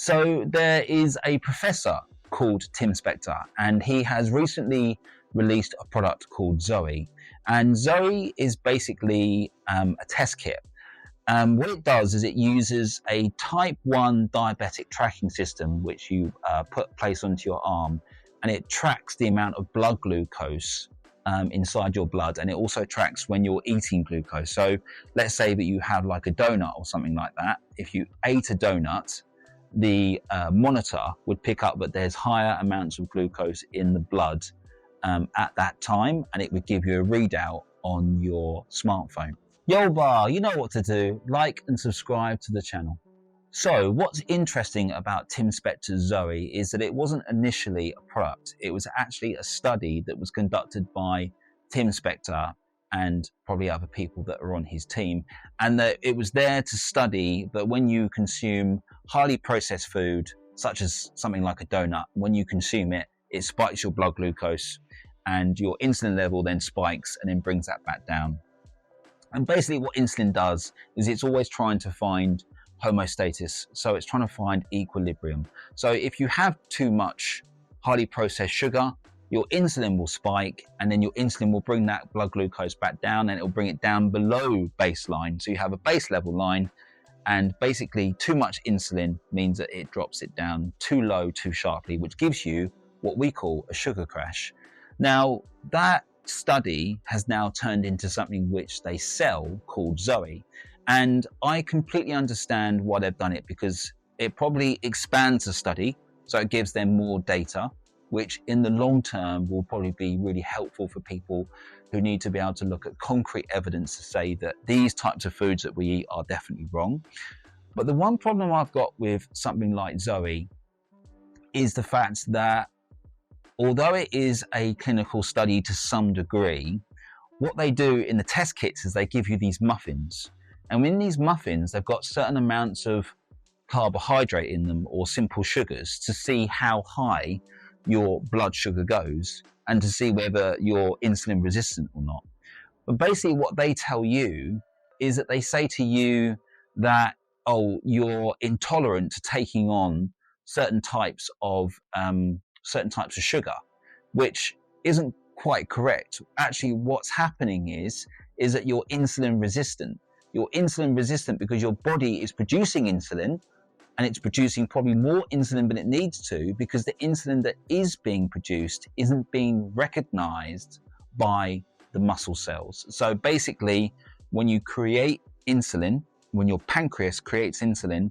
So there is a professor called Tim Spector, and he has recently released a product called Zoe. And Zoe is basically a test kit. What it does is it uses a type 1 diabetic tracking system, which you place onto your arm, and it tracks the amount of blood glucose inside your blood, and it also tracks when you're eating glucose. So let's say that you have like a donut or something like that. If you ate a donut, the monitor would pick up that there's higher amounts of glucose in the blood at that time, and it would give you a readout on your smartphone. Yo bar, you know what to do. Like and subscribe to the channel. So what's interesting about Tim Spector's Zoe is that it wasn't initially a product. It was actually a study that was conducted by Tim Spector and probably other people that are on his team. And that it was there to study that when you consume highly processed food, such as something like a donut, when you consume it, it spikes your blood glucose and your insulin level then spikes and then brings that back down. And basically what insulin does is it's always trying to find homeostasis. So it's trying to find equilibrium. So if you have too much highly processed sugar, your insulin will spike, and then your insulin will bring that blood glucose back down, and it will bring it down below baseline. So you have a base level line, and basically too much insulin means that it drops it down too low too sharply, which gives you what we call a sugar crash. Now that study has now turned into something which they sell called Zoe, and I completely understand why they've done it, because it probably expands the study, so it gives them more data, which in the long term will probably be really helpful for people who need to be able to look at concrete evidence to say that these types of foods that we eat are definitely wrong. But the one problem I've got with something like Zoe is the fact that although it is a clinical study to some degree, what they do in the test kits is they give you these muffins. And in these muffins, they've got certain amounts of carbohydrate in them or simple sugars to see how high your blood sugar goes and to see whether you're insulin resistant or not. But basically what they tell you is that they say to you that, oh, you're intolerant to taking on certain types of sugar, which isn't quite correct. Actually, what's happening is that you're insulin resistant. You're insulin resistant because your body is producing insulin, and it's producing probably more insulin than it needs to, because the insulin that is being produced isn't being recognized by the muscle cells. So basically, when you create insulin, when your pancreas creates insulin,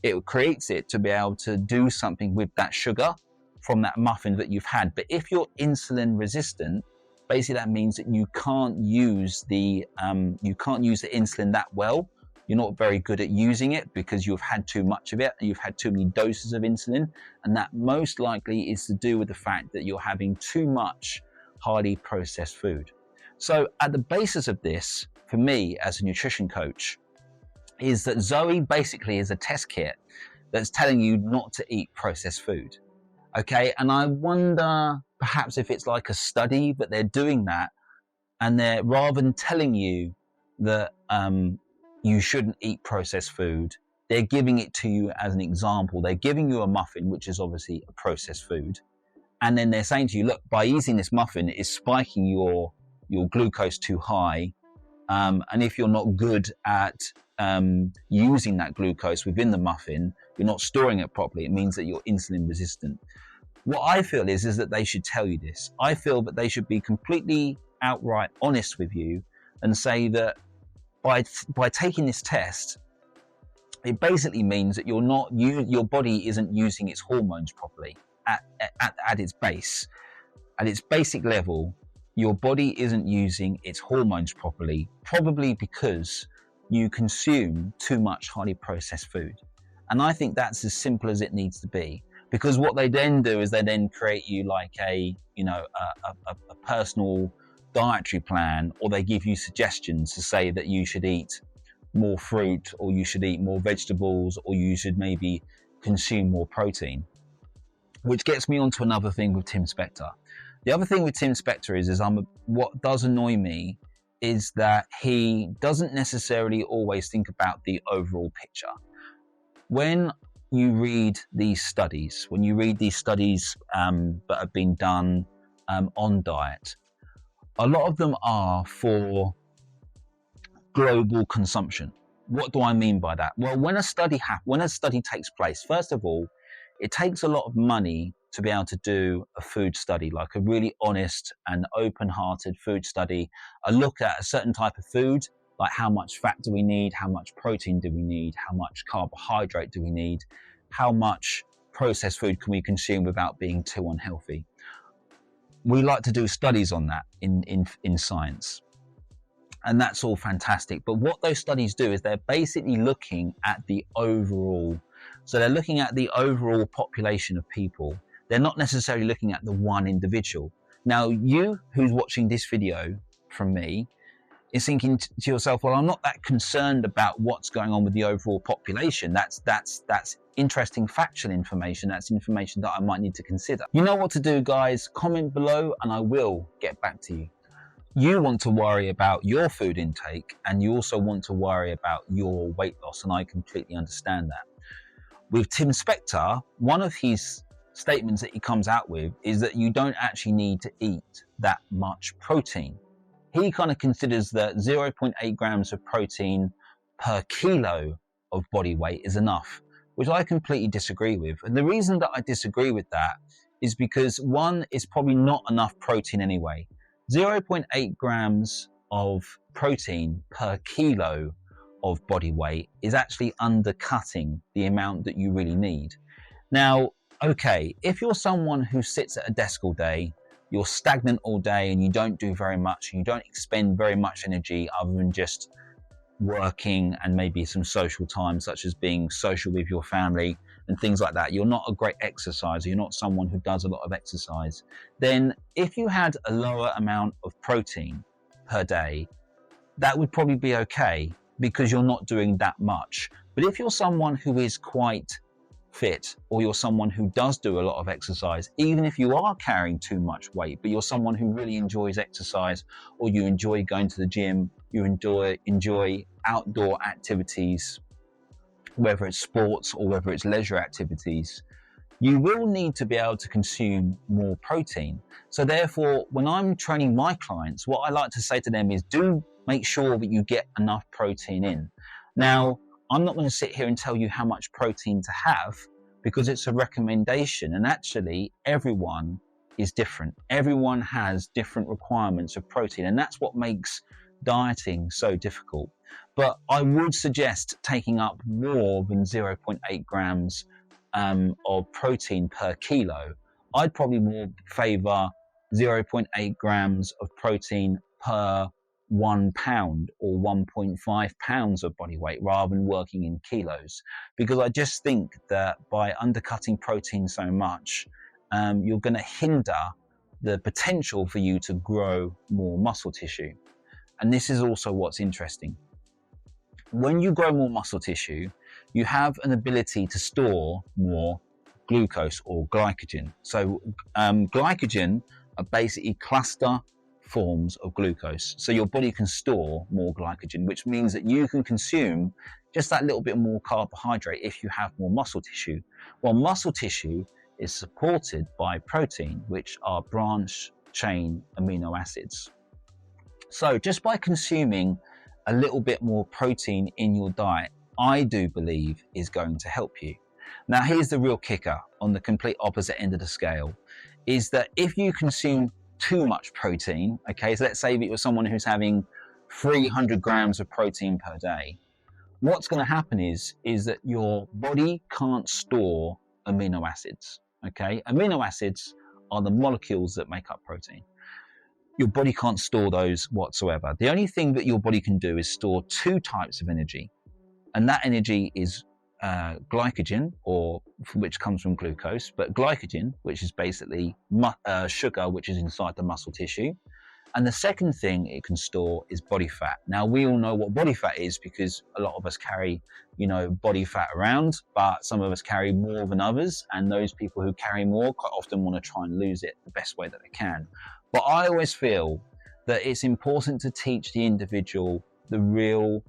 it creates it to be able to do something with that sugar from that muffin that you've had. But if you're insulin resistant, basically that means that you can't use the insulin that well. You're not very good at using it because you've had too much of it, and you've had too many doses of insulin, and that most likely is to do with the fact that you're having too much highly processed food. So at the basis of this, for me as a nutrition coach, is that Zoe basically is a test kit that's telling you not to eat processed food. Okay, and I wonder perhaps if it's like a study, but they're doing that, and they're, rather than telling you that you shouldn't eat processed food, they're giving it to you as an example. They're giving you a muffin, which is obviously a processed food, and then they're saying to you, look, by eating this muffin, it's spiking your glucose too high, and if you're not good at using that glucose within the muffin, you're not storing it properly, it means that you're insulin resistant. What I feel is that they should tell you this. I feel that they should be completely outright honest with you and say that by taking this test, it basically means that your body isn't using its hormones properly at its base. At its basic level, your body isn't using its hormones properly, probably because you consume too much highly processed food. And I think that's as simple as it needs to be, because what they then do is they then create you like a personal dietary plan, or they give you suggestions to say that you should eat more fruit, or you should eat more vegetables, or you should maybe consume more protein. Which gets me on to another thing with Tim Spector. The other thing with Tim Spector is what does annoy me is that he doesn't necessarily always think about the overall picture. When you read these studies, that have been done on diet, a lot of them are for global consumption. What do I mean by that? Well, when a study takes place, first of all, it takes a lot of money to be able to do a food study, like a really honest and open-hearted food study, a look at a certain type of food, like how much fat do we need, how much protein do we need, how much carbohydrate do we need, how much processed food can we consume without being too unhealthy. We like to do studies on that in science. And that's all fantastic. But what those studies do is they're basically looking at the overall. So they're looking at the overall population of people. They're not necessarily looking at the one individual. Now, you who's watching this video from me is thinking to yourself, well, I'm not that concerned about what's going on with the overall population. That's interesting factual information. That's information that I might need to consider. You know what to do, guys. Comment below and I will get back to you. You want to worry about your food intake and you also want to worry about your weight loss, and I completely understand that. With Tim Spector, one of his statements that he comes out with is that you don't actually need to eat that much protein. He kind of considers that 0.8 grams of protein per kilo of body weight is enough, which I completely disagree with. And the reason that I disagree with that is because, one, it's probably not enough protein anyway. 0.8 grams of protein per kilo of body weight is actually undercutting the amount that you really need. Now, okay, if you're someone who sits at a desk all day, you're stagnant all day and you don't do very much, and you don't expend very much energy other than just working and maybe some social time, such as being social with your family and things like that, you're not a great exerciser, you're not someone who does a lot of exercise, then if you had a lower amount of protein per day, that would probably be okay because you're not doing that much. But if you're someone who is quite fit, or you're someone who does do a lot of exercise, even if you are carrying too much weight, but you're someone who really enjoys exercise, or you enjoy going to the gym, you enjoy outdoor activities, whether it's sports or whether it's leisure activities, you will need to be able to consume more protein. So therefore, when I'm training my clients, what I like to say to them is, do make sure that you get enough protein in. Now, I'm not going to sit here and tell you how much protein to have, because it's a recommendation, and actually everyone is different. Everyone has different requirements of protein, and that's what makes dieting so difficult. But I would suggest taking up more than 0.8 grams of protein per kilo. I'd probably more favor 0.8 grams of protein per 1 pound or 1.5 pounds of body weight, rather than working in kilos, because I just think that by undercutting protein so much, you're going to hinder the potential for you to grow more muscle tissue. And this is also what's interesting. When you grow more muscle tissue, you have an ability to store more glucose or glycogen. So glycogen are basically cluster forms of glucose. So your body can store more glycogen, which means that you can consume just that little bit more carbohydrate if you have more muscle tissue. Well, muscle tissue is supported by protein, which are branch chain amino acids. So just by consuming a little bit more protein in your diet, I do believe is going to help you. Now, here's the real kicker on the complete opposite end of the scale, is that if you consume too much protein, okay, so let's say that you're someone who's having 300 grams of protein per day, what's going to happen is that your body can't store amino acids, okay? Amino acids are the molecules that make up protein. Your body can't store those whatsoever. The only thing that your body can do is store two types of energy, and that energy is glycogen, or which comes from glucose, but glycogen, which is basically sugar, which is inside the muscle tissue. And the second thing it can store is body fat. Now, we all know what body fat is because a lot of us carry, body fat around, but some of us carry more than others. And those people who carry more quite often want to try and lose it the best way that they can. But I always feel that it's important to teach the individual the real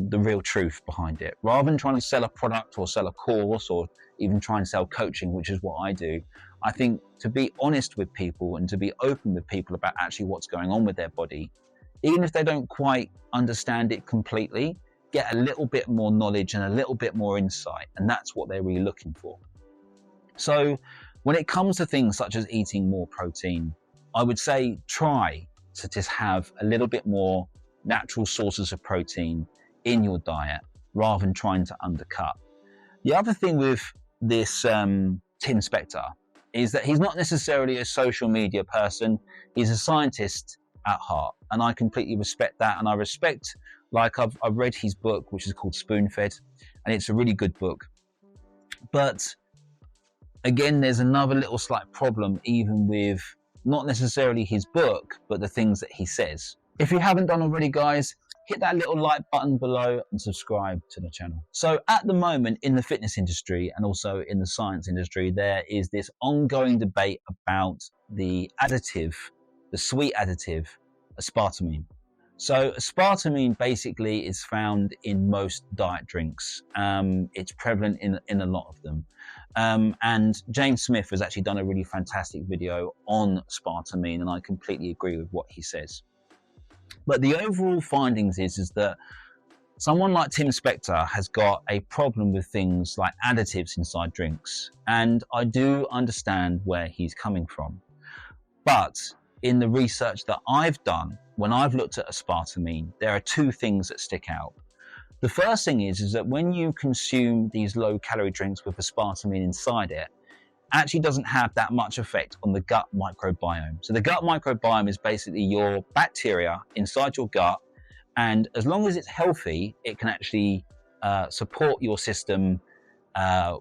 the real truth behind it. Rather than trying to sell a product or sell a course or even try and sell coaching, which is what I do, I think to be honest with people and to be open with people about actually what's going on with their body, even if they don't quite understand it completely, get a little bit more knowledge and a little bit more insight, and that's what they're really looking for. So when it comes to things such as eating more protein, I would say try to just have a little bit more natural sources of protein in your diet rather than trying to undercut. The other thing with this Tim Spector is that he's not necessarily a social media person. He's a scientist at heart, and I completely respect that. And I respect, like I've read his book, which is called Spoon-Fed, and it's a really good book. But again, there's another little slight problem even with not necessarily his book, but the things that he says. If you haven't done already, guys, hit that little like button below and subscribe to the channel. So at the moment in the fitness industry and also in the science industry, there is this ongoing debate about the additive, the sweet additive, aspartame. So aspartame basically is found in most diet drinks. It's prevalent in a lot of them. And James Smith has actually done a really fantastic video on aspartame, and I completely agree with what he says. But the overall findings is that someone like Tim Spector has got a problem with things like additives inside drinks. And I do understand where he's coming from. But in the research that I've done, when I've looked at aspartame, there are two things that stick out. The first thing is that when you consume these low calorie drinks with aspartame inside it, actually doesn't have that much effect on the gut microbiome. So the gut microbiome is basically your bacteria inside your gut, and as long as it's healthy, it can actually support your system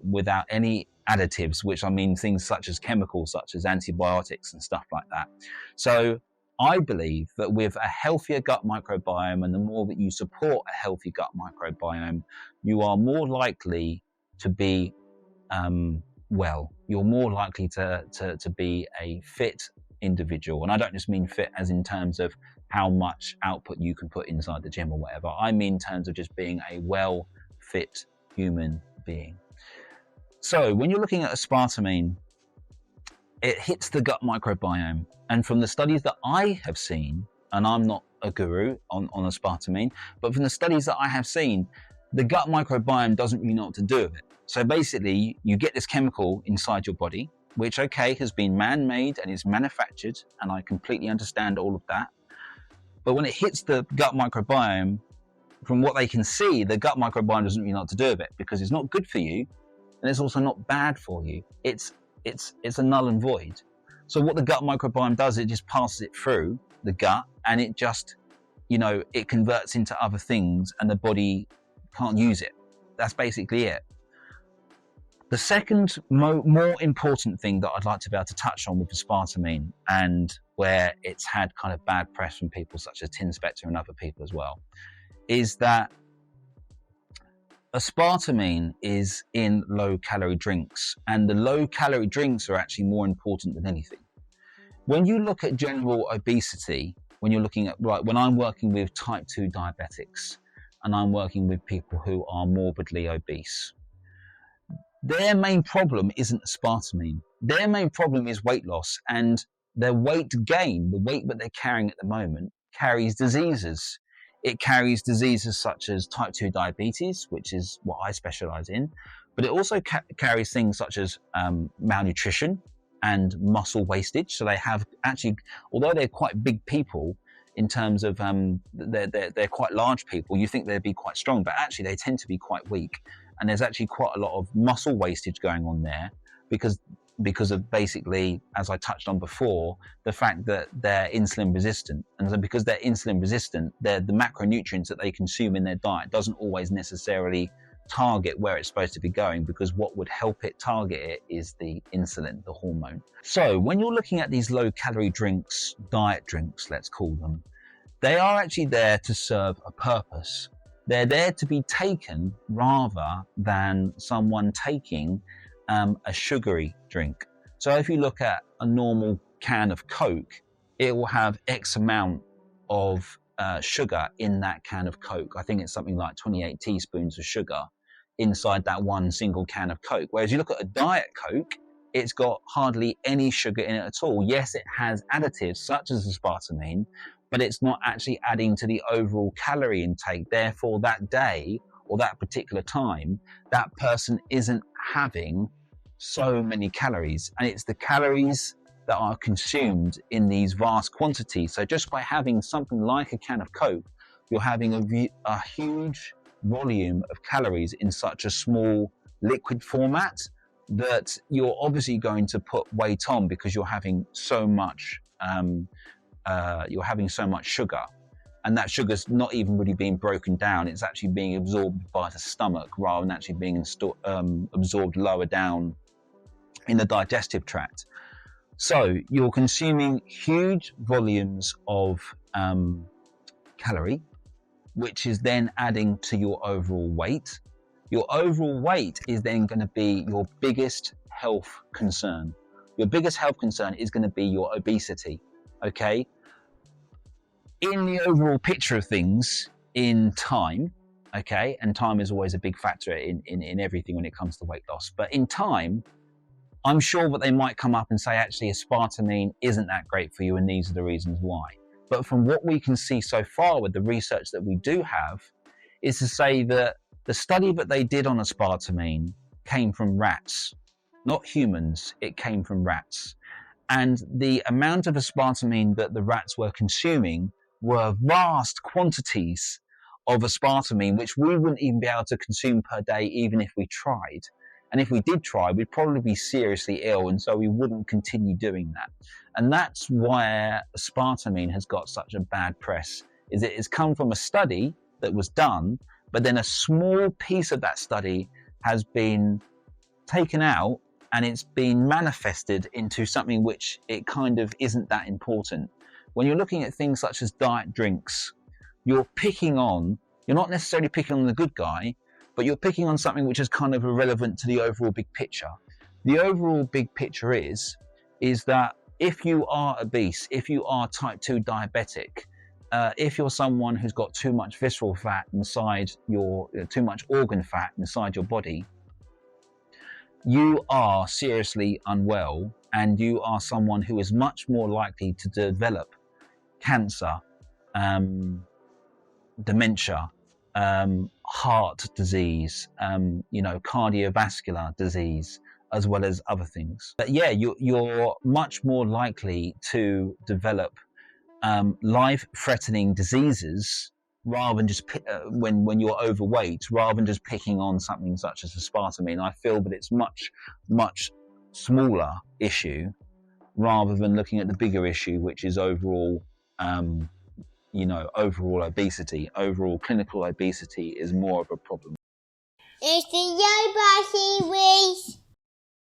without any additives, which I mean things such as chemicals, such as antibiotics and stuff like that. So I believe that with a healthier gut microbiome, and the more that you support a healthy gut microbiome, you are more likely to be well. You're more likely to be a fit individual. And I don't just mean fit as in terms of how much output you can put inside the gym or whatever. I mean in terms of just being a well fit human being. So when you're looking at aspartame, it hits the gut microbiome. And from the studies that I have seen, and I'm not a guru on aspartame, but from the studies that I have seen, the gut microbiome doesn't really know what to do with it. So basically, you get this chemical inside your body, which, okay, has been man-made and is manufactured, and I completely understand all of that. But when it hits the gut microbiome, from what they can see, the gut microbiome doesn't really know what to do with it, because it's not good for you, and it's also not bad for you. It's a null and void. So what the gut microbiome does, it just passes it through the gut, and it just, it converts into other things, and the body can't use it. That's basically it. The second more important thing that I'd like to be able to touch on with aspartame, and where it's had kind of bad press from people such as Tim Spector and other people as well, is that aspartame is in low calorie drinks, and the low calorie drinks are actually more important than anything. When you look at general obesity, when you're looking at, like when I'm working with type 2 diabetics and I'm working with people who are morbidly obese, their main problem isn't aspartame. Their main problem is weight loss, and their weight gain, the weight that they're carrying at the moment, carries diseases. It carries diseases such as type 2 diabetes, which is what I specialize in, but it also carries things such as malnutrition and muscle wastage. So they have actually, although they're quite big people in terms of they're quite large people, you think they'd be quite strong, but actually they tend to be quite weak. And there's actually quite a lot of muscle wastage going on there because of basically, as I touched on before, the fact that they're insulin resistant. And so because they're insulin resistant, the macronutrients that they consume in their diet doesn't always necessarily target where it's supposed to be going, because what would help it target it is the insulin, the hormone. So when you're looking at these low calorie drinks, diet drinks, let's call them, they are actually there to serve a purpose. They're there to be taken rather than someone taking a sugary drink. So if you look at a normal can of Coke, it will have X amount of sugar in that can of Coke. I think it's something like 28 teaspoons of sugar inside that one single can of Coke. Whereas you look at a Diet Coke, it's got hardly any sugar in it at all. Yes, it has additives such as aspartame, but it's not actually adding to the overall calorie intake. Therefore, that day or that particular time, that person isn't having so many calories, and it's the calories that are consumed in these vast quantities. So just by having something like a can of Coke, you're having a huge volume of calories in such a small liquid format that you're obviously going to put weight on, because you're having so much sugar, and that sugar's not even really being broken down. It's actually being absorbed by the stomach rather than actually being absorbed lower down in the digestive tract. So you're consuming huge volumes of calorie, which is then adding to your overall weight. Your overall weight is then going to be your biggest health concern. Your biggest health concern is going to be your obesity, okay? In the overall picture of things, in time, okay, and time is always a big factor in everything when it comes to weight loss, but in time, I'm sure that they might come up and say, actually, aspartame isn't that great for you, and these are the reasons why. But from what we can see so far with the research that we do have, is to say that the study that they did on aspartame came from rats, not humans. It came from rats. And the amount of aspartame that the rats were consuming were vast quantities of aspartame, which we wouldn't even be able to consume per day, even if we tried. And if we did try, we'd probably be seriously ill, and so we wouldn't continue doing that. And that's why aspartame has got such a bad press, is it has come from a study that was done, but then a small piece of that study has been taken out, and it's been manifested into something which it kind of isn't that important. When you're looking at things such as diet drinks, you're not necessarily picking on the good guy, but you're picking on something which is kind of irrelevant to the overall big picture. The overall big picture is that if you are obese, if you are type 2 diabetic, if you're someone who's got too much visceral fat inside too much organ fat inside your body, you are seriously unwell, and you are someone who is much more likely to develop cancer, dementia, heart disease, cardiovascular disease, as well as other things. But yeah, you're much more likely to develop life-threatening diseases rather than just when you're overweight, rather than just picking on something such as aspartame. I feel that it's much smaller issue rather than looking at the bigger issue, which is overall overall obesity. Overall clinical obesity is more of a problem. It's the Yo Series.